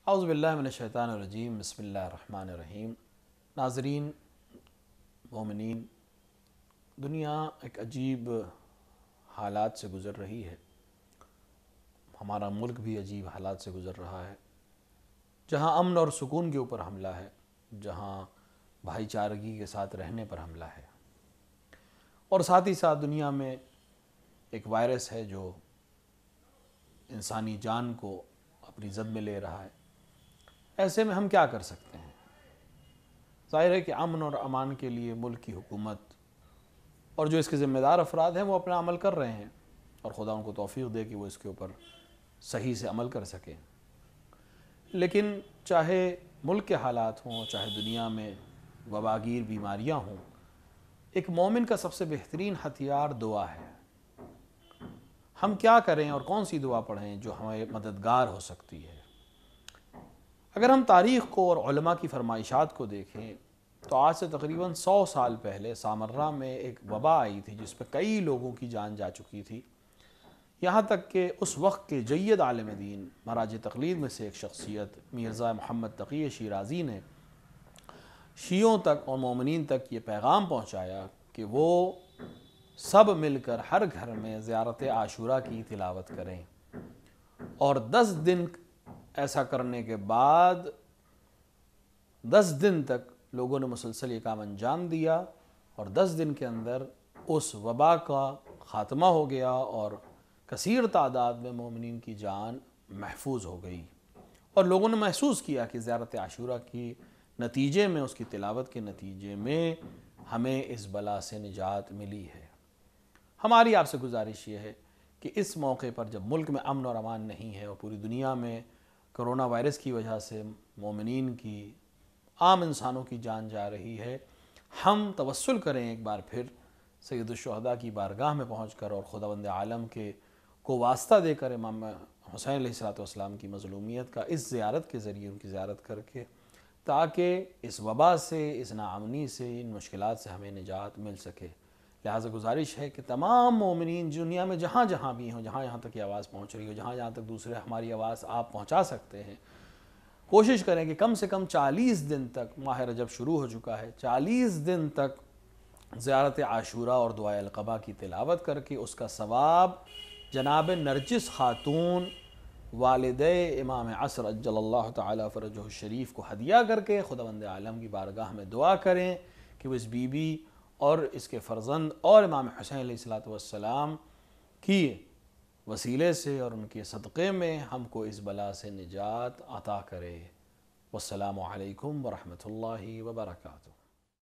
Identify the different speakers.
Speaker 1: اعوذ باللہ من الشیطان الرجیم، بسم اللہ الرحمن الرحیم۔ ناظرین، مومنین، دنیا ایک عجیب حالات سے گزر رہی ہے۔ ہمارا ملک بھی عجیب حالات سے گزر رہا ہے، جہاں امن اور سکون کے اوپر حملہ ہے، جہاں بھائی چارگی کے ساتھ رہنے پر حملہ ہے، اور ساتھ ہی ساتھ دنیا میں ایک وائرس ہے جو انسانی جان کو اپنی زد میں لے رہا ہے۔ ایسے میں ہم کیا کر سکتے ہیں؟ ظاہر ہے کہ امن اور امان کے لیے ملک کی حکومت اور جو اس کے ذمہ دار افراد ہیں وہ اپنا عمل کر رہے ہیں، اور خدا ان کو توفیق دے کہ وہ اس کے اوپر صحیح سے عمل کر سکیں۔ لیکن چاہے ملک کے حالات ہوں، چاہے دنیا میں وباگیر بیماریاں ہوں، ایک مومن کا سب سے بہترین ہتھیار دعا ہے۔ ہم کیا کریں اور کون سی دعا پڑھیں جو ہمیں مددگار ہو سکتی ہے؟ اگر ہم تاریخ کو اور علماء کی فرمائشات کو دیکھیں تو آج سے تقریباً 100 سال پہلے سامرہ میں ایک وبا آئی تھی جس پہ کئی لوگوں کی جان جا چکی تھی، یہاں تک کہ اس وقت کے جید عالم دین مراج تقلید میں سے ایک شخصیت مرزا محمد تقی شیرازی نے شیعوں تک اور مومنین تک یہ پیغام پہنچایا کہ وہ سب مل کر ہر گھر میں زیارت عاشوراء کی تلاوت کریں، اور 10 دن ایسا کرنے کے بعد 10 دن تک لوگوں نے مسلسل یہ کام انجام دیا، اور 10 دن کے اندر اس وبا کا خاتمہ ہو گیا اور کثیر تعداد میں مومنین کی جان محفوظ ہو گئی، اور لوگوں نے محسوس کیا کہ زیارت عاشوراء کی نتیجے میں، اس کی تلاوت کے نتیجے میں ہمیں اس بلا سے نجات ملی ہے۔ ہماری آپ سے گزارش یہ ہے کہ اس موقع پر جب ملک میں امن اور امان نہیں ہے اور پوری دنیا میں کرونا وائرس کی وجہ سے مومنین کی، عام انسانوں کی جان جا رہی ہے، ہم توسل کریں ایک بار پھر سید الشہداء کی بارگاہ میں پہنچ کر اور خداوند عالم کو واسطہ دے کر امام حسین علیہ السلام کی مظلومیت کا اس زیارت کے ذریعے ان کی زیارت کر کے، تاکہ اس وبا سے، اس ناامنی سے، ان مشکلات سے ہمیں نجات مل سکے۔ لہٰذا گزارش ہے کہ تمام مومنین دنیا میں جہاں جہاں بھی ہوں، جہاں جہاں تک یہ آواز پہنچ رہی ہو، جہاں جہاں تک دوسرے ہماری آواز آپ پہنچا سکتے ہیں، کوشش کریں کہ کم سے کم 40 دن تک، ماہ رجب شروع ہو چکا ہے، 40 دن تک زیارت عاشوراء اور دعائے القبا کی تلاوت کر کے اس کا ثواب جناب نرجس خاتون والدہ امام عصر عجل اللہ تعالی فرجہ الشریف کو ہدیہ کر کے خداوند عالم کی بارگاہ میں دعا کریں کہ وہ اس بی بی اور اس کے فرزند اور امام حسین علیہ السلام کی وسیلے سے اور ان کے صدقے میں ہم کو اس بلا سے نجات عطا کرے۔ والسلام علیکم ورحمۃ اللہ وبرکاتہ۔